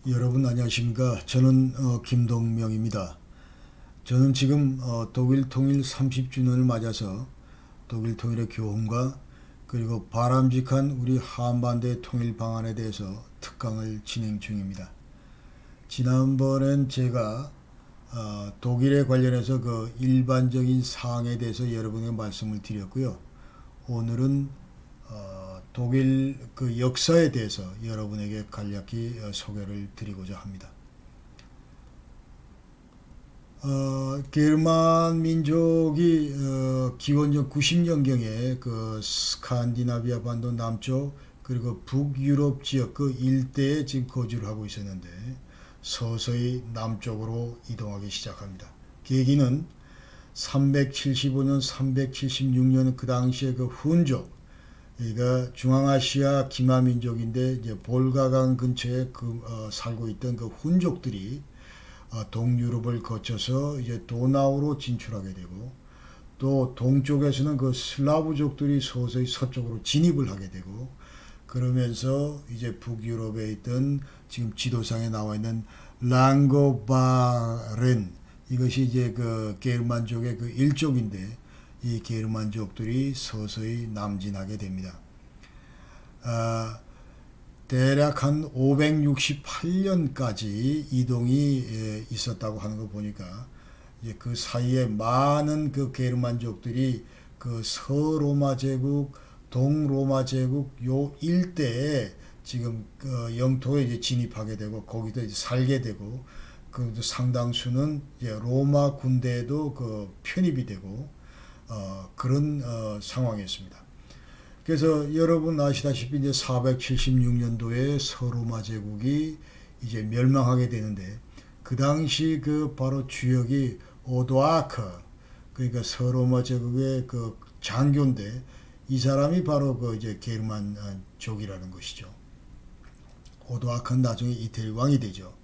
여러분 안녕하십니까? 저는 김동명입니다. 저는 지금 독일 통일 30주년을 맞아서 독일 통일의 교훈과 그리고 바람직한 우리 한반도의 통일 방안에 대해서 특강을 진행 중입니다. 지난번엔 제가 독일에 관련해서 그 일반적인 사항에 대해서 여러분에게 말씀을 드렸고요. 오늘은 독일 그 역사에 대해서 여러분에게 간략히 소개를 드리고자 합니다. 게르만 민족이 기원전 90년경에 그 스칸디나비아 반도 남쪽 그리고 북유럽 지역 그 일대에 지금 거주를 하고 있었는데 서서히 남쪽으로 이동하기 시작합니다. 계기는 375년, 376년 그 당시에 그 훈족, 그러니까 중앙아시아 기마민족인데 이제 볼가강 근처에 살고 있던 그 훈족들이 동유럽을 거쳐서 이제 도나우로 진출하게 되고 또 동쪽에서는 그 슬라브족들이 서서히 서쪽으로 진입을 하게 되고 그러면서 이제 북유럽에 있던 지금 지도상에 나와 있는 랑고바렌 이것이 이제 그 게르만족의 그 일족인데 이 게르만족들이 서서히 남진하게 됩니다. 대략 한 568년까지 이동이 있었다고 하는 거 보니까 이제 그 사이에 많은 그 게르만족들이 그 서로마 제국, 동로마 제국 요 일대에 지금 그 영토에 이제 진입하게 되고 거기도 이제 살게 되고 그 상당수는 이제 로마 군대에도 그 편입이 되고 그런 상황이었습니다. 그래서 여러분 아시다시피 이제 476년도에 서로마 제국이 이제 멸망하게 되는데 그 당시 그 바로 주역이 오도아크 그러니까 서로마 제국의 그 장교인데 이 사람이 바로 그 이제 게르만족이라는 것이죠. 오도아크는 나중에 이태리 왕이 되죠.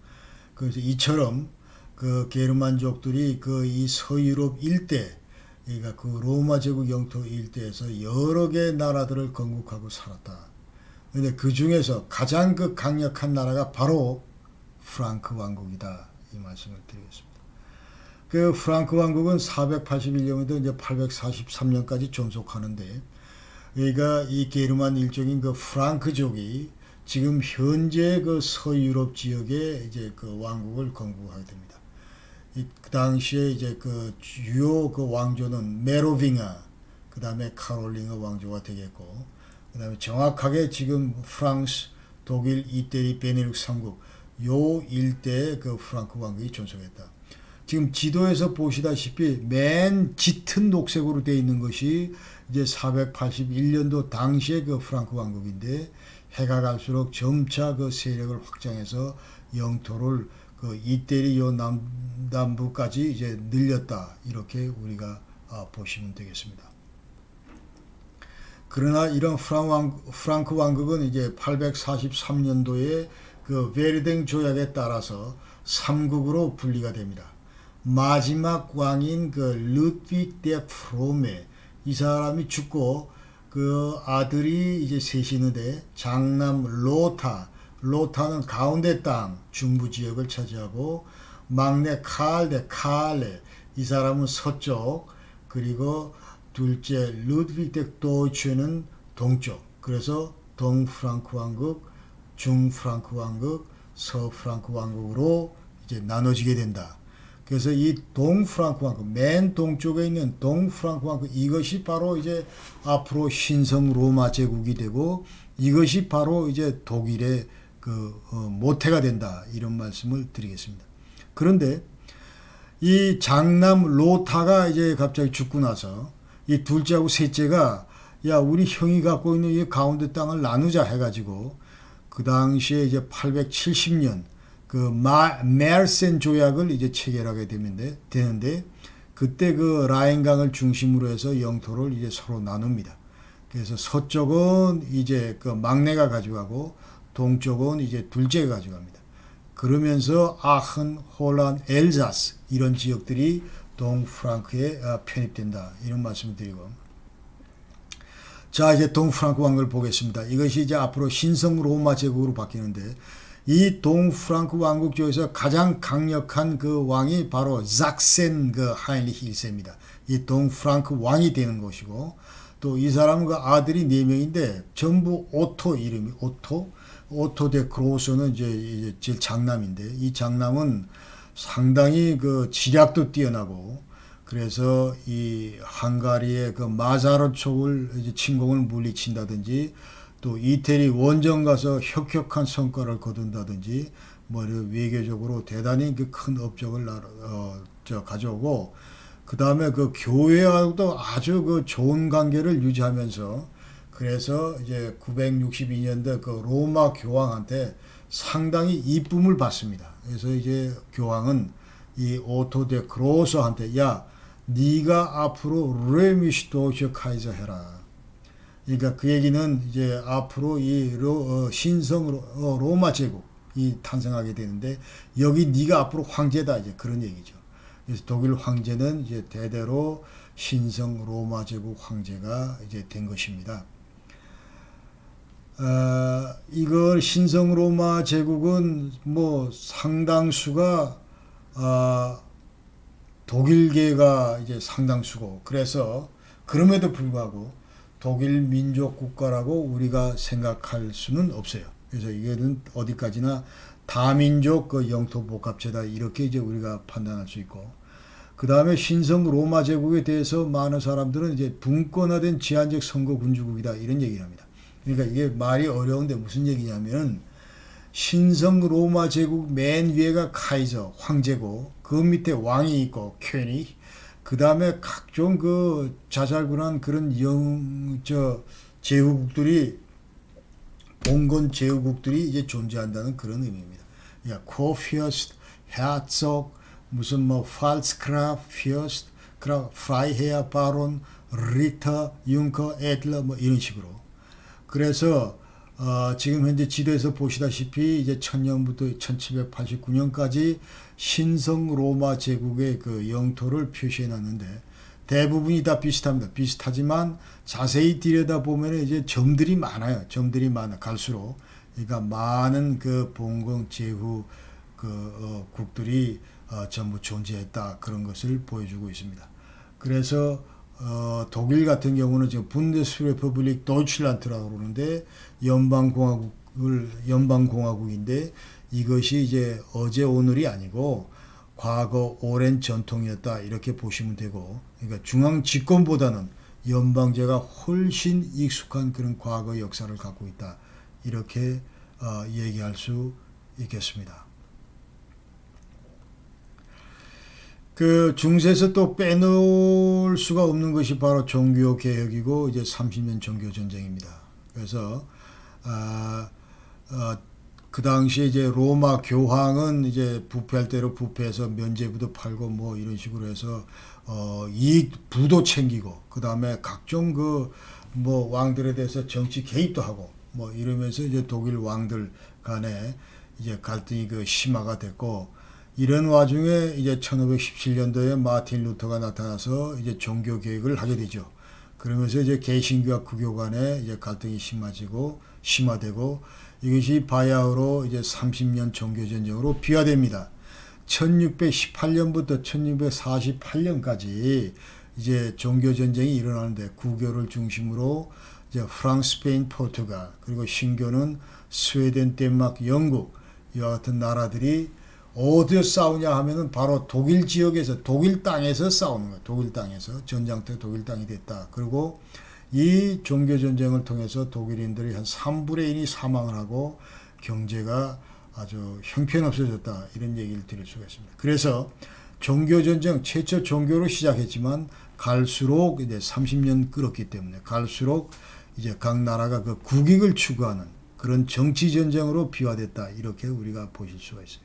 그래서 이처럼 그 게르만족들이 그 이 서유럽 일대 그러니까 그 로마 제국 영토 일대에서 여러 개의 나라들을 건국하고 살았다. 근데 그 중에서 가장 그 강력한 나라가 바로 프랑크 왕국이다. 이 말씀을 드리겠습니다. 그 프랑크 왕국은 481년부터 이제 843년까지 존속하는데, 그러니까 이 게르만 일족인 그 프랑크족이 지금 현재 그 서유럽 지역에 이제 그 왕국을 건국하게 됩니다. 그 당시에 이제 그 주요 그 왕조는 메로빙아, 그 다음에 카롤링아 왕조가 되겠고, 그 다음에 정확하게 지금 프랑스, 독일, 이태리, 베네룩스 3국, 요 일대에 그 프랑크 왕국이 존속했다. 지금 지도에서 보시다시피 맨 짙은 녹색으로 되어 있는 것이 이제 481년도 당시의 그 프랑크 왕국인데 해가 갈수록 점차 그 세력을 확장해서 영토를 그 이태리 요 남부까지 이제 늘렸다. 이렇게 우리가 보시면 되겠습니다. 그러나 이런 프랑크 왕국은 이제 843년도에 그 베르댕 조약에 따라서 3국으로 분리가 됩니다. 마지막 왕인 그 루드빅 데 프로메 이 사람이 죽고 그 아들이 이제 셋이는데 장남 로타는 가운데 땅 중부 지역을 차지하고 막내 칼레 이 사람은 서쪽 그리고 둘째 루드빅 데 도이츠는 동쪽. 그래서 동프랑크 왕국, 중프랑크 왕국, 서프랑크 왕국으로 이제 나눠지게 된다. 그래서 이 동프랑크 왕국, 맨 동쪽에 있는 동프랑크 왕국, 이것이 바로 이제 앞으로 신성 로마 제국이 되고 이것이 바로 이제 독일의 그 모태가 된다. 이런 말씀을 드리겠습니다. 그런데 이 장남 로타가 이제 갑자기 죽고 나서 이 둘째하고 셋째가 야, 우리 형이 갖고 있는 이 가운데 땅을 나누자 해가지고 그 당시에 이제 870년 그 메르센 조약을 이제 체결하게 되는데 그때 그 라인강을 중심으로 해서 영토를 이제 서로 나눕니다. 그래서 서쪽은 이제 그 막내가 가져가고 동쪽은 이제 둘째가 가져갑니다. 그러면서 아흔, 홀란, 엘자스 이런 지역들이 동프랑크에 편입된다. 이런 말씀을 드리고 자 이제 동프랑크 왕국을 보겠습니다. 이것이 이제 앞으로 신성 로마 제국으로 바뀌는데 이 동프랑크 왕국 중에서 가장 강력한 그 왕이 바로 작센 그 하인리히 1세입니다. 이 동프랑크 왕이 되는 것이고, 또 이 사람은 그 아들이 4명인데 전부 오토 이름이 오토 데 크로스는 이제 제일 장남인데, 이 장남은 상당히 그 지략도 뛰어나고, 그래서 이 헝가리의 그 마자르족을 이제 침공을 물리친다든지, 또 이태리 원정 가서 혁혁한 성과를 거둔다든지, 뭐 외교적으로 대단히 그 큰 업적을 가져오고, 그 다음에 그 교회하고도 아주 그 좋은 관계를 유지하면서, 그래서 이제 962년대 그 로마 교황한테 상당히 이쁨을 받습니다. 그래서 이제 교황은 이 오토 데 크로서한테, 야, 네가 앞으로 레미시도셔 카이저 해라. 그러니까 그 얘기는 이제 앞으로 이 신성 로마 제국이 탄생하게 되는데, 여기 네가 앞으로 황제다, 이제 그런 얘기죠. 그래서 독일 황제는 이제 대대로 신성 로마 제국 황제가 이제 된 것입니다. 이걸 신성 로마 제국은 뭐 상당수가 독일계가 이제 상당수고, 그래서 그럼에도 불구하고 독일 민족 국가라고 우리가 생각할 수는 없어요. 그래서 이거는 어디까지나 다민족 그 영토 복합체다, 이렇게 이제 우리가 판단할 수 있고, 그 다음에 신성 로마 제국에 대해서 많은 사람들은 이제 분권화된 제한적 선거 군주국이다, 이런 얘기를 합니다. 그러니까 이게 말이 어려운데 무슨 얘기냐면, 신성 로마 제국 맨 위에가 카이저 황제고, 그 밑에 왕이 있고 퀘니, 그 다음에 각종 그 자잘군한 그런 제후국들이, 봉건 제후국들이 이제 존재한다는 그런 의미입니다. 야, 코피어스트, 헤르츠og, 무슨 뭐 팔스크라프, 피어스트, 프라이헤어 바론, 리터, 융커, 에들러, 뭐 이런 식으로. 그래서 지금 현재 지도에서 보시다시피 이제 1000년부터 1789년까지 신성 로마 제국의 그 영토를 표시해 놨는데, 대부분이 다 비슷합니다. 비슷하지만 자세히 들여다보면 이제 점들이 많아요. 점들이 많아 갈수록. 그러니까 많은 그 봉건 제후 그 국들이 전부 존재했다, 그런 것을 보여주고 있습니다. 그래서 독일 같은 경우는 지금 분데스레퍼블릭 도이칠란드라고 그러는데, 연방공화국인데, 이것이 이제 어제 오늘이 아니고 과거 오랜 전통이었다, 이렇게 보시면 되고, 그러니까 중앙 집권보다는 연방제가 훨씬 익숙한 그런 과거 역사를 갖고 있다, 이렇게 얘기할 수 있겠습니다. 그 중세에서 또 빼놓을 수가 없는 것이 바로 종교 개혁이고, 이제 30년 종교 전쟁입니다. 그래서 그 당시에 이제 로마 교황은 이제 부패할 대로 부패해서 면죄부도 팔고 뭐 이런 식으로 해서 이익 부도 챙기고, 그 다음에 각종 그 뭐 왕들에 대해서 정치 개입도 하고 뭐 이러면서 이제 독일 왕들 간에 이제 갈등이 그 심화가 됐고, 이런 와중에 이제 1517년도에 마틴 루터가 나타나서 이제 종교 개혁을 하게 되죠. 그러면서 이제 개신교와 구교 간에 이제 갈등이 심화되고, 이것이 바야흐로 이제 30년 종교 전쟁으로 비화됩니다. 1618년부터 1648년까지 이제 종교 전쟁이 일어나는데, 구교를 중심으로 이제 프랑스, 스페인, 포르투갈, 그리고 신교는 스웨덴, 덴마크, 영국, 이와 같은 나라들이 어디서 싸우냐 하면은 바로 독일 지역에서, 독일 땅에서 싸우는 거예요. 독일 땅에서. 전장터 독일 땅이 됐다. 그리고 이 종교 전쟁을 통해서 독일인들이 한 3분의 1이 사망을 하고 경제가 아주 형편없어졌다, 이런 얘기를 드릴 수가 있습니다. 그래서 종교 전쟁, 최초 종교로 시작했지만 갈수록 이제 30년 끌었기 때문에 갈수록 이제 각 나라가 그 국익을 추구하는 그런 정치 전쟁으로 비화됐다, 이렇게 우리가 보실 수가 있어요.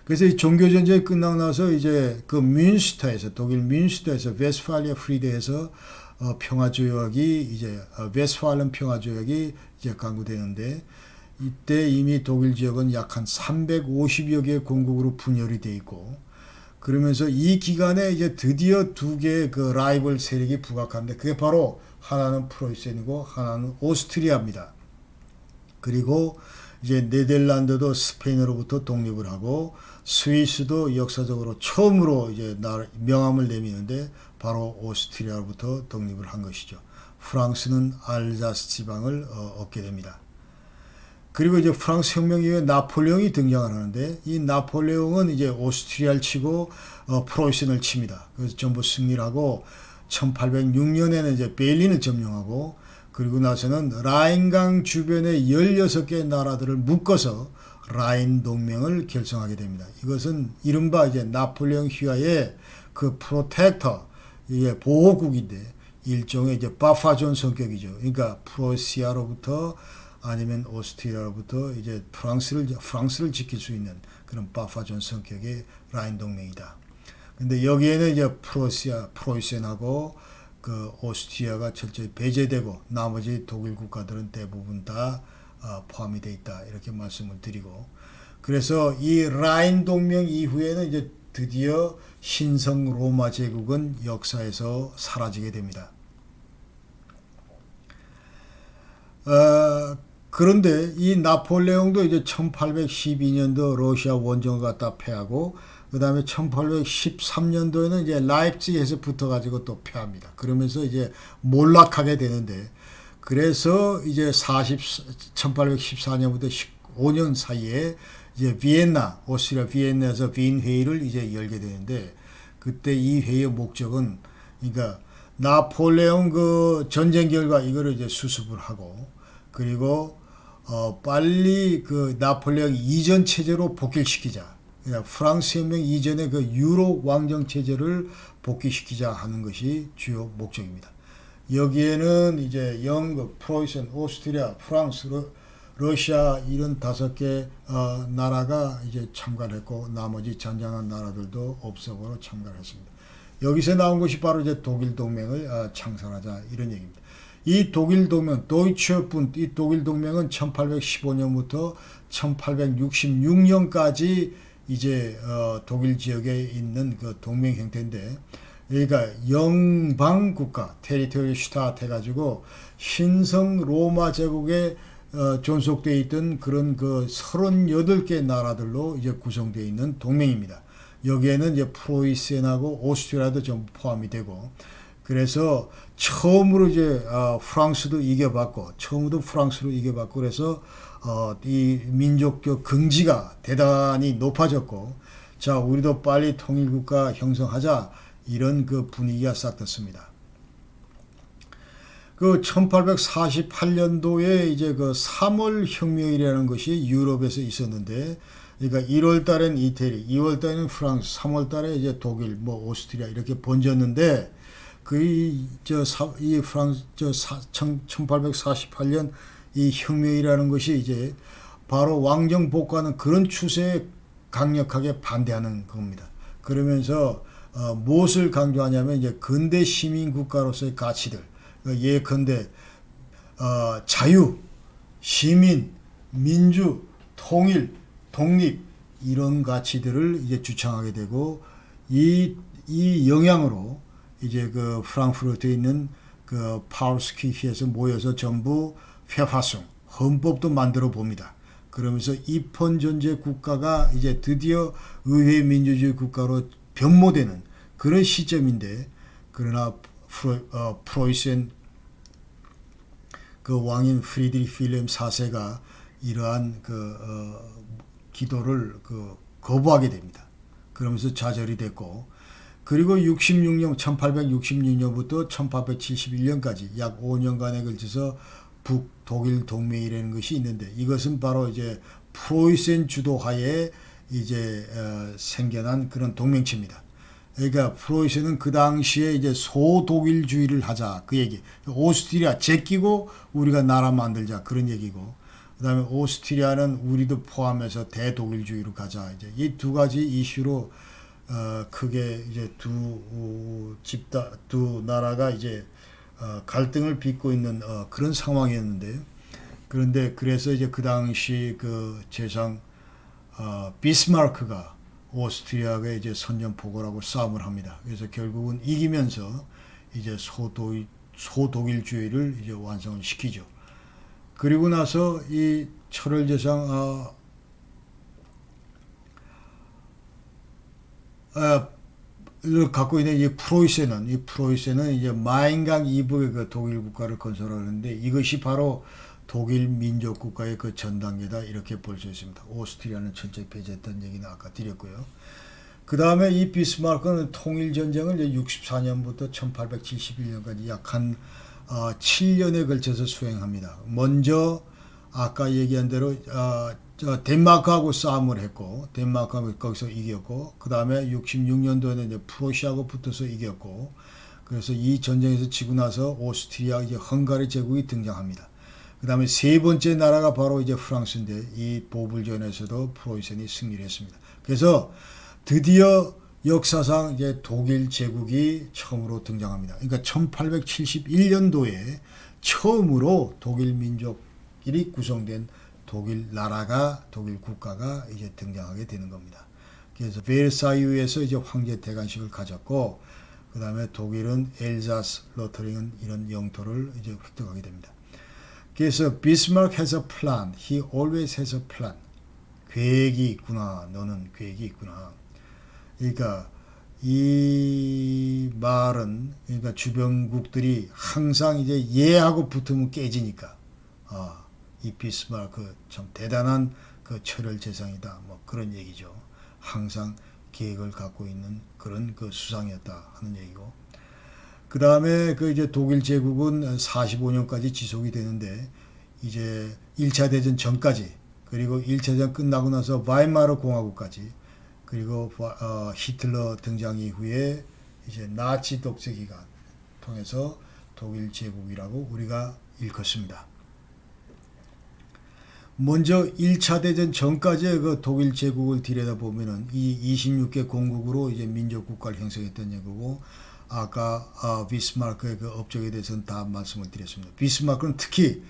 그래서 이 종교 전쟁이 끝나고 나서 이제 그 뮌스터에서, 독일 뮌스터에서 웨스팔리아 프리드에서 평화 조약이 이제 웨스팔렌 평화 조약이 이제 강구되는데, 이때 이미 독일 지역은 약 한 350여 개의 공국으로 분열이 돼 있고, 그러면서 이 기간에 이제 드디어 두 개의 그 라이벌 세력이 부각하는데, 그게 바로 하나는 프로이센이고 하나는 오스트리아입니다. 그리고 이제 네덜란드도 스페인으로부터 독립을 하고 스위스도 역사적으로 처음으로 이제 명함을 내미는데 바로 오스트리아로부터 독립을 한 것이죠. 프랑스는 알자스 지방을 얻게 됩니다. 그리고 이제 프랑스 혁명 이후에 나폴레옹이 등장을 하는데 이 나폴레옹은 이제 오스트리아를 치고 프로이센을 칩니다. 그래서 전부 승리를 하고 1806년에는 이제 베를린을 점령하고 그리고 나서는 라인강 주변의 16개의 나라들을 묶어서 라인 동맹을 결성하게 됩니다. 이것은 이른바 이제 나폴레옹 휘하의 그 프로텍터, 이게 보호국인데 일종의 이제 바파존 성격이죠. 그러니까 프로시아로부터 아니면 오스트리아로부터 이제 프랑스를 지킬 수 있는 그런 바파존 성격의 라인 동맹이다. 근데 여기에는 이제 프로이센하고 그 오스트리아가 철저히 배제되고 나머지 독일 국가들은 대부분 다 포함이 돼 있다. 이렇게 말씀을 드리고 그래서 이 라인 동맹 이후에는 이제 드디어 신성 로마 제국은 역사에서 사라지게 됩니다. 그런데 이 나폴레옹도 이제 1812년도 러시아 원정을 갖다 패하고 그 다음에 1813년도에는 이제 라입지히에서 붙어가지고 또 패합니다. 그러면서 이제 몰락하게 되는데 그래서 이제 1814년부터 15년 사이에 이제 비엔나, 오스트리아 비엔나에서 빈 회의를 이제 열게 되는데 그때 이 회의의 목적은 그러니까 나폴레옹 그 전쟁 결과 이거를 이제 수습을 하고 그리고 빨리 그 나폴레옹 이전 체제로 복귀시키자. 그러니까 프랑스 혁명 이전의 그 유럽 왕정 체제를 복귀시키자 하는 것이 주요 목적입니다. 여기에는 이제 영국, 프로이센, 오스트리아, 프랑스, 러시아 이런 5개 나라가 이제 참가를 했고 나머지 잔잔한 나라들도 없어버려 참가를 했습니다. 여기서 나온 것이 바로 이제 독일 동맹을 창설하자 이런 얘기입니다. 이 독일 동맹, 도이체분드, 이 독일 동맹은 1815년부터 1866년까지 이제 독일 지역에 있는 그 동맹 형태인데, 그러니까 영방 국가, 테리토리 슈타트 해가지고 신성 로마 제국에 존속되어 있던 그런 그 38개 나라들로 이제 구성되어 있는 동맹입니다. 여기에는 이제 프로이센하고 오스트리아도 전부 포함이 되고, 그래서 처음으로 이제 프랑스도 이겨봤고, 그래서 이 민족적 긍지가 대단히 높아졌고, 자 우리도 빨리 통일국가 형성하자 이런 그 분위기가 싹 떴습니다. 그 1848년도에 이제 그 3월 혁명이라는 것이 유럽에서 있었는데, 그러니까 1월 달엔 이태리, 2월 달에는 프랑스, 3월 달에 이제 독일, 뭐 오스트리아 이렇게 번졌는데, 이 1848년 이 혁명이라는 것이 이제 바로 왕정 복구하는 그런 추세에 강력하게 반대하는 겁니다. 그러면서 무엇을 강조하냐면 이제 근대 시민 국가로서의 가치들, 예컨대 자유, 시민, 민주, 통일, 독립 이런 가치들을 이제 주창하게 되고, 이 영향으로 이제 그 프랑크푸르트에 있는 그 파울스키히에서 모여서 전부 회화성, 헌법도 만들어 봅니다. 그러면서 입헌존재 국가가 이제 드디어 의회 민주주의 국가로 변모되는 그런 시점인데, 그러나 프로이센 그 왕인 프리드리히 윌helm 4세가 이러한 기도를 거부하게 됩니다. 그러면서 좌절이 됐고, 그리고 1866년부터 1871년까지 약 5년간에 걸쳐서 북독일 동맹이라는 것이 있는데, 이것은 바로 이제 프로이센 주도하에 이제 생겨난 그런 동맹체입니다. 그러니까 프로이센은 그 당시에 이제 소독일주의를 하자 그 얘기. 오스트리아 제끼고 우리가 나라 만들자 그런 얘기고, 그다음에 오스트리아는 우리도 포함해서 대독일주의로 가자. 이제 이 두 가지 이슈로 크게 이제 두 나라가 이제 갈등을 빚고 있는 그런 상황이었는데, 그런데 그래서 이제 그 당시 그 제상 비스마르크가 오스트리아가 이제 선전포고라고 싸움을 합니다. 그래서 결국은 이기면서 이제 소독일주의를 이제 완성을 시키죠. 그리고 나서 이 철월 제상 를 갖고 있는 이 프로이센은 이제 마인강 이북의 그 독일 국가를 건설하는데 이것이 바로 독일 민족 국가의 그 전 단계다 이렇게 볼 수 있습니다. 오스트리아는 철저히 배제했던 얘기는 아까 드렸고요. 그 다음에 이 비스마르크는 통일 전쟁을 64년부터 1871년까지 약 한 7년에 걸쳐서 수행합니다. 먼저 아까 얘기한 대로 덴마크하고 싸움을 했고 덴마크하고 거기서 이겼고 그 다음에 66년도에는 이제 프로시아하고 붙어서 이겼고 그래서 이 전쟁에서 지고 나서 오스트리아 이제 헝가리 제국이 등장합니다. 그 다음에 세 번째 나라가 바로 이제 프랑스인데 이 보불전에서도 프로이센이 승리를 했습니다. 그래서 드디어 역사상 이제 독일 제국이 처음으로 등장합니다. 그러니까 1871년도에 처음으로 독일 민족끼리 구성된 독일 나라가 독일 국가가 이제 등장하게 되는 겁니다. 그래서 베르사유에서 이제 황제 대관식을 가졌고 그 다음에 독일은 엘자스, 로터링은 이런 영토를 이제 획득하게 됩니다. 그래서 Bismarck has a plan. He always has a plan. 계획이 있구나. 너는 계획이 있구나. 그러니까 이 말은 그러니까 주변국들이 항상 이제 예하고 붙으면 깨지니까 이 비스마르크 참 대단한 그 철혈 재상이다. 뭐 그런 얘기죠. 항상 계획을 갖고 있는 그런 그 수상이었다 하는 얘기고. 그 다음에 그 이제 독일 제국은 45년까지 지속이 되는데 이제 1차 대전 전까지 그리고 1차 대전 끝나고 나서 바이마르 공화국까지 그리고 히틀러 등장 이후에 이제 나치 독재 기간 통해서 독일 제국이라고 우리가 일컫습니다. 먼저 1차 대전 전까지의 그 독일 제국을 들여다보면은 이 26개 공국으로 이제 민족 국가를 형성했던 얘기고 아까 비스마르크의 그 업적에 대해서는 다 말씀을 드렸습니다. 비스마르크는 특히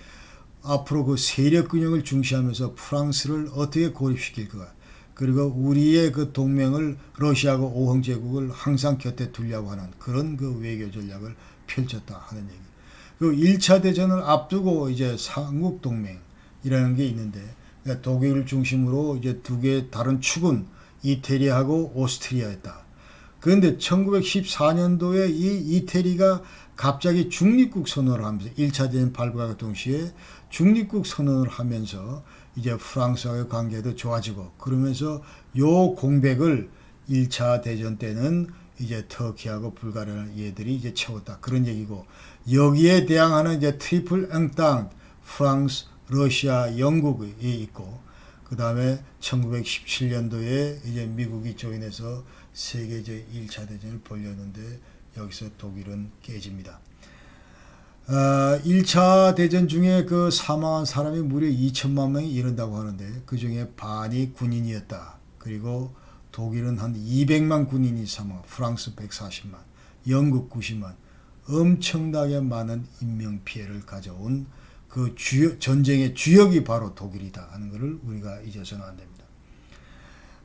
앞으로 그 세력 균형을 중시하면서 프랑스를 어떻게 고립시킬까 그리고 우리의 그 동맹을 러시아하고 오흥 제국을 항상 곁에 두려고 하는 그런 그 외교 전략을 펼쳤다 하는 얘기. 그 1차 대전을 앞두고 이제 삼국 동맹이라는 게 있는데 그러니까 독일을 중심으로 이제 두 개의 다른 축은 이태리하고 오스트리아였다. 그런데 1914년도에 이 이태리가 갑자기 중립국 선언을 하면서 1차 대전 발발과 동시에 중립국 선언을 하면서 이제 프랑스와의 관계도 좋아지고 그러면서 요 공백을 1차 대전 때는 이제 터키하고 불가리아 얘들이 이제 채웠다. 그런 얘기고 여기에 대항하는 이제 트리플 앙땅 프랑스, 러시아, 영국이 있고 그 다음에 1917년도에 이제 미국이 조인해서 세계 제1차 대전을 벌였는데 여기서 독일은 깨집니다. 1차 대전 중에 그 사망한 사람이 무려 2천만 명이 이른다고 하는데 그 중에 반이 군인이었다. 그리고 독일은 한 200만 군인이 사망, 프랑스 140만, 영국 90만, 엄청나게 많은 인명피해를 가져온 그 전쟁의 주역이 바로 독일이다 하는 것을 우리가 잊어서는 안 됩니다.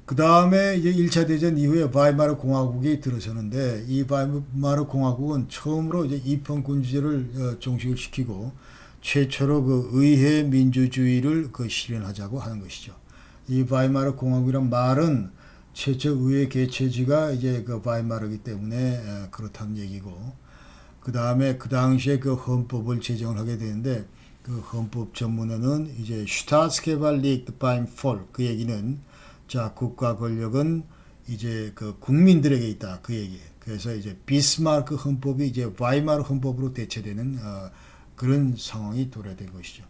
그 다음에 이제 1차 대전 이후에 바이마르 공화국이 들어서는데 이 바이마르 공화국은 처음으로 이제 입헌군주제를 종식을 시키고 최초로 그 의회 민주주의를 그 실현하자고 하는 것이죠. 이 바이마르 공화국이란 말은 최초 의회 개최지가 이제 그 바이마르이기 때문에 그렇다는 얘기고 그 다음에 그 당시에 그 헌법을 제정을 하게 되는데 그 헌법 전문어는 이제 슈타츠게발리크 바임 폴 그 얘기는 자 국가 권력은 이제 그 국민들에게 있다 그 얘기. 그래서 이제 비스마르크 헌법이 이제 바이마르 헌법으로 대체되는 그런 상황이 도래된 것이죠.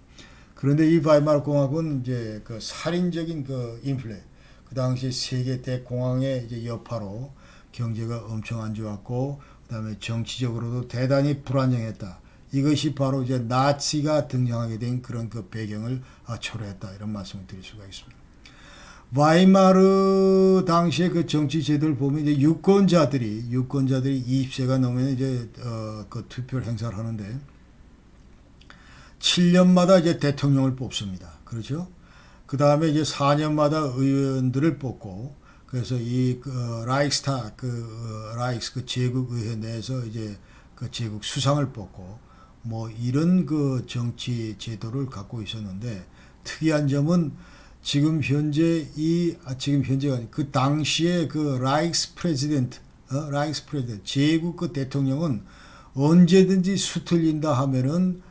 그런데 이 바이마르 공화국은 이제 그 살인적인 그 인플레 그 당시 세계 대공황의 이제 여파로 경제가 엄청 안 좋았고 그다음에 정치적으로도 대단히 불안정했다. 이것이 바로 이제 나치가 등장하게 된 그런 그 배경을 초래했다 이런 말씀을 드릴 수가 있습니다. 바이마르 당시의 그 정치 제도를 보면 이제 유권자들이 20세가 넘으면 이제 그 투표를 행사를 하는데 7년마다 이제 대통령을 뽑습니다. 그렇죠? 그 다음에 이제 4년마다 의원들을 뽑고 그래서 이 라이크스탁 그 제국 의회 내에서 이제 그 제국 수상을 뽑고 뭐 이런 그 정치 제도를 갖고 있었는데 특이한 점은 지금 현재 지금 현재가 아니고 그 당시에 그 라이크스 프레지던트 제국 그 대통령은 언제든지 수틀린다 하면은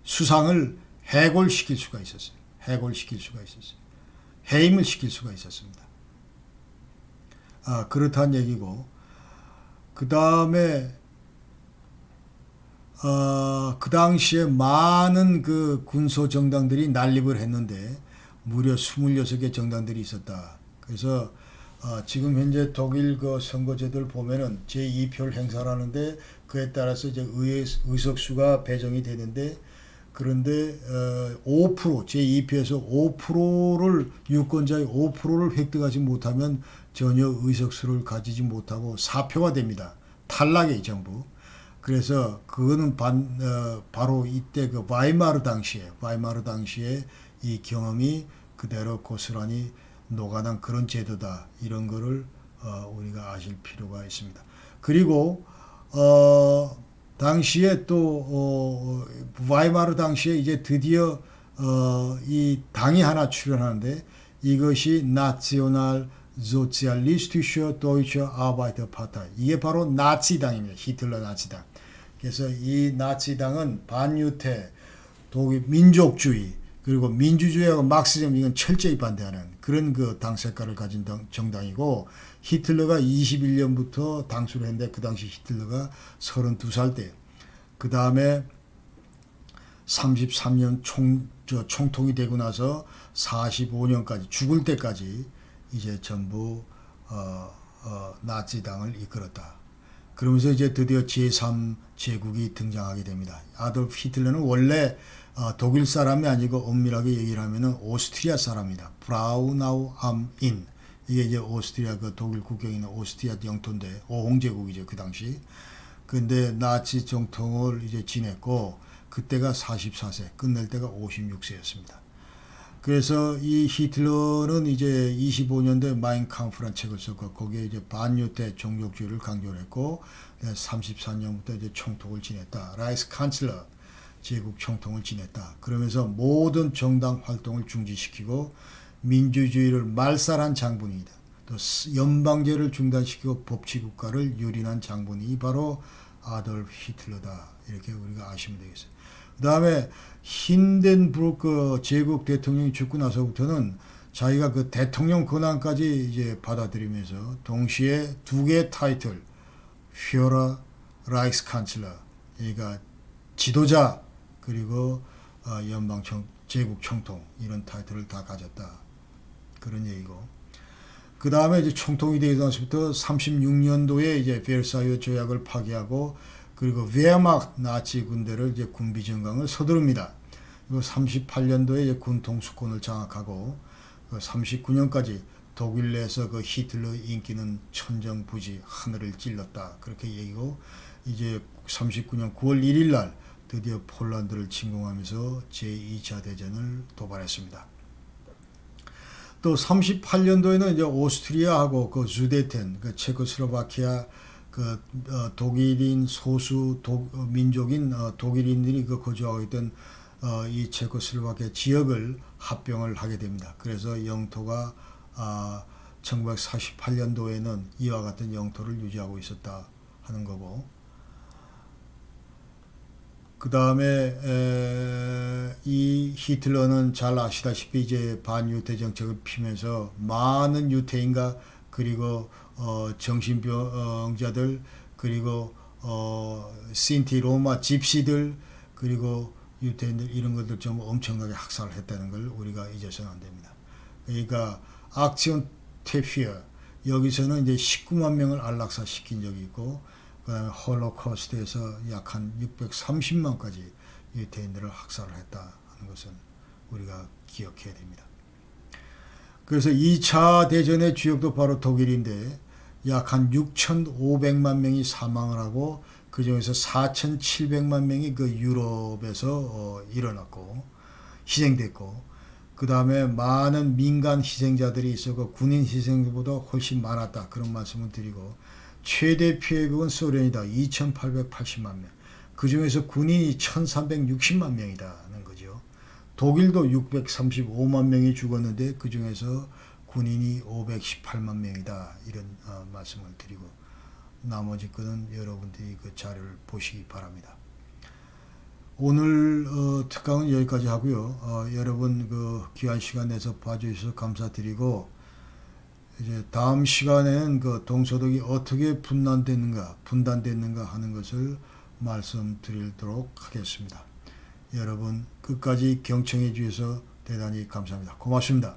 수상을 해골시킬 수가 있었어요. 해임을 시킬 수가 있었습니다. 그렇다는 얘기고, 그 다음에 그 당시에 많은 그 군소 정당들이 난립을 했는데 무려 26개 정당들이 있었다. 그래서 지금 현재 독일 그 선거제도를 보면은 제2표를 행사하는데 그에 따라서 이제 의석수가 배정이 되는데, 그런데 5% 제2표에서 5%를 유권자의 5%를 획득하지 못하면 전혀 의석수를 가지지 못하고 사표가 됩니다. 탈락이 전부. 그래서 그거는 바로 이때 그 바이마르 당시에 이 경험이 그대로 고스란히 녹아난 그런 제도다. 이런 거를 우리가 아실 필요가 있습니다. 그리고 당시에 또 바이마르 당시에 이제 드디어 이 당이 하나 출현하는데, 이것이 나치오날 소циалистische Deutsche Arbeiterpartei. 이게 바로 나치당입니다. 히틀러 나치당. 그래서 이 나치당은 반유태, 독일 민족주의, 그리고 민주주의하고 막시즘 이건 철저히 반대하는 그런 그 당 색깔을 가진 정당이고, 히틀러가 21년부터 당수를 했는데 그 당시 히틀러가 32살 때, 그 다음에 33년 총통이 되고 나서 45년까지 죽을 때까지 이제 전부 나치당을 이끌었다. 그러면서 이제 드디어 제3제국이 등장하게 됩니다. 아돌프 히틀러는 원래 독일 사람이 아니고 엄밀하게 얘기를 하면은 오스트리아 사람이다. 브라우나우 암 인. 이게 이제 오스트리아 그 독일 국경에 있는 오스트리아 영토인데 5홍제국이죠 그 당시. 근데 나치 정통을 이제 지냈고 그때가 44세, 끝낼 때가 56세였습니다. 그래서 이 히틀러는 이제 25년도에 마인캄프라는 책을 썼고 거기에 이제 반유태 종족주의를 강조를 했고 34년부터 이제 총통을 지냈다. 라이스 칸슬러 제국 총통을 지냈다. 그러면서 모든 정당 활동을 중지시키고 민주주의를 말살한 장본인이다. 또 연방제를 중단시키고 법치국가를 유린한 장본인이 바로 아돌프 히틀러다. 이렇게 우리가 아시면 되겠어요. 그 다음에 힌덴부르크 제국 대통령이 죽고 나서부터는 자기가 그 대통령 권한까지 이제 받아들이면서 동시에 두 개의 타이틀, führer, Reichskanzler, 그러니까 지도자 그리고 연방 제국 총통 이런 타이틀을 다 가졌다. 그런 얘기고. 그 다음에 이제 총통이 되기 전부터 36년도에 이제 베르사유 조약을 파기하고 그리고 베르마흐트 나치 군대를 이제 군비 정강을 서두릅니다. 그리고 38년도에 이제 군 통수권을 장악하고 39년까지 독일 내에서 그 히틀러의 인기는 천정부지 하늘을 찔렀다. 그렇게 얘기고 이제 39년 9월 1일 날 드디어 폴란드를 침공하면서 제2차 대전을 도발했습니다. 또 38년도에는 이제 오스트리아하고 그 주데텐, 그 체코슬로바키아 그 독일인 소수 민족인 독일인들이 그 거주하고 있던 이 체코슬로바키아 지역을 합병을 하게 됩니다. 그래서 영토가 1948년도에는 이와 같은 영토를 유지하고 있었다 하는 거고, 그 다음에 이 히틀러는 잘 아시다시피 이제 반유태 정책을 피면서 많은 유태인과 그리고 정신병자들 그리고 신티 로마 집시들 그리고 유태인들 이런 것들 좀 엄청나게 학살을 했다는 걸 우리가 잊어서는 안 됩니다. 그러니까 악시온 테피어 여기서는 이제 19만 명을 안락사시킨 적이 있고, 그 다음에 홀로코스트에서 약 한 630만까지 유태인들을 학살을 했다 하는 것은 우리가 기억해야 됩니다. 그래서 2차 대전의 주역도 바로 독일인데 약 한 6,500만 명이 사망을 하고 그 중에서 4,700만 명이 그 유럽에서 일어났고 희생됐고, 그 다음에 많은 민간 희생자들이 있었고 군인 희생보다 훨씬 많았다 그런 말씀을 드리고, 최대 피해국은 소련이다. 2,880만 명. 그 중에서 군인이 1360만 명이다는 거죠. 독일도 635만 명이 죽었는데 그 중에서 군인이 518만 명이다. 이런 말씀을 드리고 나머지 거는 여러분들이 그 자료를 보시기 바랍니다. 오늘 특강은 여기까지 하고요. 여러분 그 귀한 시간 내서 봐주셔서 감사드리고 이제 다음 시간에는 그 동서독이 어떻게 분단됐는가 하는 것을 말씀드리도록 하겠습니다. 여러분 끝까지 경청해 주셔서 대단히 감사합니다. 고맙습니다.